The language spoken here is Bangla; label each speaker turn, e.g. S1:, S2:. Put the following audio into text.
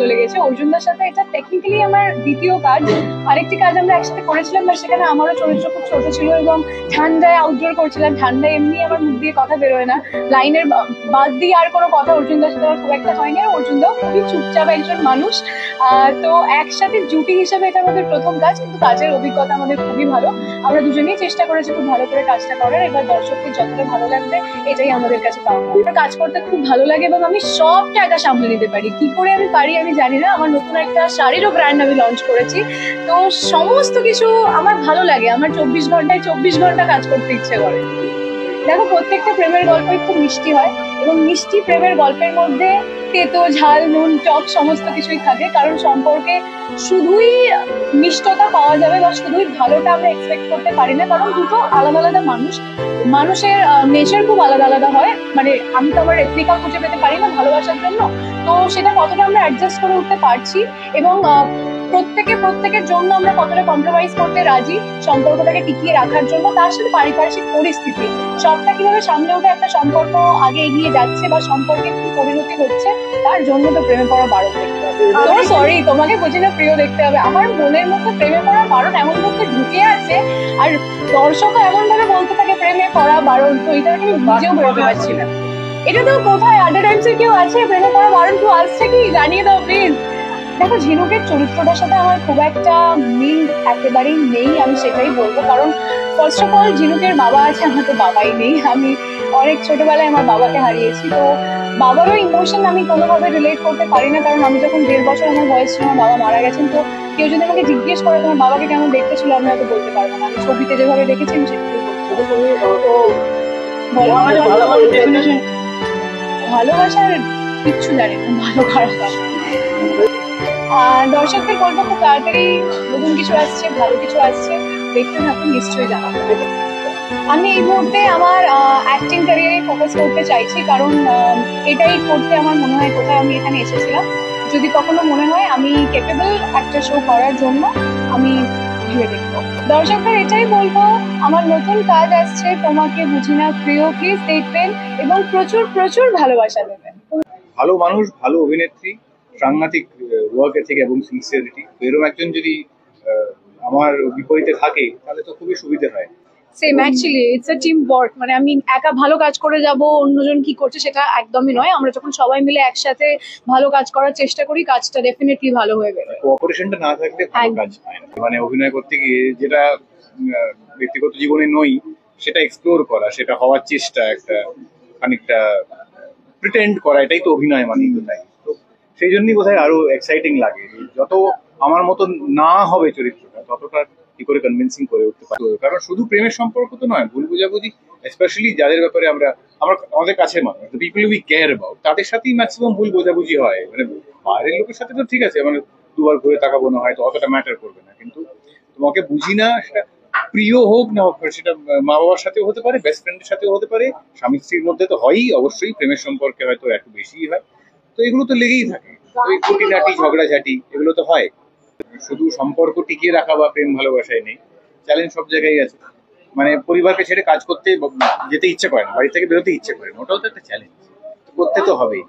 S1: ভালো লেগেছে। অর্জুনদার সাথে এটা টেকনিক্যালি আমার দ্বিতীয় কাজ। আরেকটি কাজ আমরা একসাথে করেছিলাম, বাট সেখানে আমারও চরিত্র খুব ছোট ছিল এবং ঠান্ডায় আউটডোর করছিলাম। ঠান্ডায় এমনি আমার মুখ দিয়ে কথা বেরোয় না, লাইনের বাদ দিয়ে আর কোনো কথা অর্জুনদার সাথে আমার খুব একটা হয়নি। আর অর্জুনদাও খুবই চুপচাপ একজন মানুষ। তো একসাথে জুটি হিসেবে এটা আমাদের প্রথম কাজ, কিন্তু কাজের অভিজ্ঞতা আমাদের খুবই ভালো। আমরা দুজনেই চেষ্টা করেছি খুব ভালো করে কাজটা করার। এবার দর্শকদের যতটা ভালো লাগবে এটাই আমাদের কাছে পাওয়া। কাজ করতে খুব ভালো লাগে এবং আমি সবটা একা সামলে নিতে পারি। কি করে আমি পারি আমি জানি না। আমার নতুন একটা শাড়িরও ব্র্যান্ড আমি লঞ্চ করেছি, তো সমস্ত কিছু আমার ভালো লাগে। আমার 24 ঘন্টায় 24 ঘন্টা কাজ করতে ইচ্ছে করে। দেখো, প্রত্যেকটা প্রেমের গল্পই খুব মিষ্টি হয় এবং মিষ্টি প্রেমের গল্পের মধ্যে তেতো ঝাল নুন টক সমস্ত কিছুই থাকে, কারণ সম্পর্কে শুধুই মিষ্টতা পাওয়া যাবে বা শুধুই ভালোটা আমরা এক্সপেক্ট করতে পারি না, কারণ দুটো আলাদা আলাদা মানুষের নেচার খুব আলাদা আলাদা হয়। মানে আমি তো আমার রেপ্লিকা খুঁজে পেতে পারি না ভালোবাসার জন্য, তো সেটা কতটা আমরা অ্যাডজাস্ট করে উঠতে পারছি এবং প্রত্যেকের জন্য আমরা কতটা কম্প্রোমাইজ করতে রাজি সম্পর্কটাকে টিকিয়ে রাখার জন্য, তার সাথে পারিপার্শ্বিক পরিস্থিতি সবটা কিভাবে সামলে উঠে একটা সম্পর্ক আগে এগিয়ে যাচ্ছে বা সম্পর্কে কি পরিণতি হচ্ছে, তার জন্য তো প্রেমে পড়া বারণ দেখতে হবে। সরি, তোমাকে বুঝি না, প্রিয় দেখতে হবে। আমার মনের মধ্যে প্রেমে পড়া বারণ এমন মধ্যে ঢুকে আছে, আর দর্শকও এমন ভাবে বলতে থাকে প্রেমে পড়া বারণ, তো এটা আমি নিজেও বলতে পারছি না। এটা তো কোথায় টাইমস এর কেউ আছে প্রেমে পড়া বারণ? কেউ আসছে কি? জানিয়ে দাও প্লিজ। দেখো, ঝিনুকের চরিত্রটার সাথে আমার খুব একটা মিল একেবারেই নেই, আমি সেটাই বলবো। কারণ ফার্স্ট অফ অল ঝিনুকের বাবা আছে, আমার তো বাবাই নেই। আমি অনেক ছোটবেলায় আমার বাবাকে হারিয়েছি, তো বাবারও ইমোশন আমি কোনোভাবে রিলেট করতে পারি না। কারণ আমি যখন 1.5 বছর আমার বয়স ছিল, আমার বাবা মারা গেছেন। তো কেউ যদি আমাকে জিজ্ঞেস করে তোমার বাবাকে কেমন দেখতে ছিল, আমি হয়তো বলতে পারবো না। আমি ছবিতে যেভাবে দেখেছি আমি সেটাই বলতে। তো ভালোবাসার কিচ্ছু জানি না, ভালো খারাপ। দর্শকদের বলবো খুব তাড়াতাড়ি নতুন কিছু আসছে, ভালো কিছু আসছে, দেখতে থাকুন, নিশ্চয়ই জানাবো। আমি এই মুহূর্তে আমার অ্যাক্টিং ক্যারিয়ারে ফোকাস করতে চাইছি, কারণ এটাই করতে আমার মনে হয় কোথায় আমি এখানে এসেছিলাম। যদি কখনো মনে হয় আমি কেপেবল একটা শো করার জন্য, আমি ভেবে দেখবো। দর্শকদের এটাই বলবো, আমার নতুন কাজ আসছে, তোমাকে বুঝি না প্রিয়, প্লিজ দেখবেন এবং প্রচুর প্রচুর ভালোবাসা দেবেন।
S2: ভালো মানুষ, ভালো অভিনেত্রী, সাংঘাতিক ওয়ার্ক এথিক এবং সিনসিয়ারিটি, এরকম একজন যদি আমার বিপরীতে থাকে তাহলে তো খুবই সুবিধা হয়।
S1: Same, actually it's a team work. মানে আমি একা ভালো কাজ করে যাব, অন্যজন কি করছে সেটা একদমই নয়। আমরা যখন সবাই মিলে একসাথে ভালো কাজ করার চেষ্টা করি, কাজটা ডেফিনেটলি ভালো হয়ে গেল।
S2: কোঅপারেশনটা না থাকলে ভালো কাজ হয় না। মানে অভিনয় করতে গিয়ে যেটা ব্যক্তিগত জীবনে নই সেটা এক্সপ্লোর করা, সেটা হওয়ার চেষ্টা, একটা খানিকটা প্রিটেন্ড করা, এটাই তো অভিনয় মানে। তাই তো সেই জন্যই বোধহয় আরো এক্সাইটিং লাগে। যত আমার মতন না হবে চরিত্রটা, ততটা কি করে কনভিন্সিং করে উঠতে পারে। কারণ শুধু প্রেমের সম্পর্ক তো নয়, ভুল বোঝাবুঝি, স্পেশালি যাদের ব্যাপারে আমাদের কাছের মানুষ, পিপল উই কেয়ার অ্যাবাউট, তাদের সাথেই ম্যাক্সিমাম ভুল বোঝাবুঝি হয়। মানে বাইরের লোকের সাথে তো ঠিক আছে, মানে দুবার ঘুরে তাকাবো না, হয়তো অতটা ম্যাটার করবে না, কিন্তু তোমাকে বুঝি না, সেটা প্রিয় হোক না হোক, সেটা মা বাবার সাথেও হতে পারে, বেস্ট ফ্রেন্ডের সাথেও হতে পারে, স্বামী স্ত্রীর মধ্যে তো হয়ই, অবশ্যই প্রেমের সম্পর্কে হয়তো একটু বেশিই হয়। তো এগুলো তো লেগেই থাকে, ওই খুঁটিনাটি ঝগড়াঝাটি এগুলো তো হয়। শুধু সম্পর্ক টিকিয়ে রাখা বা প্রেম ভালোবাসায় নেই, চ্যালেঞ্জ সব জায়গায় আছে। মানে পরিবারকে ছেড়ে কাজ করতে যেতে ইচ্ছে করে না, বাড়ি থেকে বেরোতে ইচ্ছে করে না, ওটাও তো একটা চ্যালেঞ্জ, করতে তো হবেই।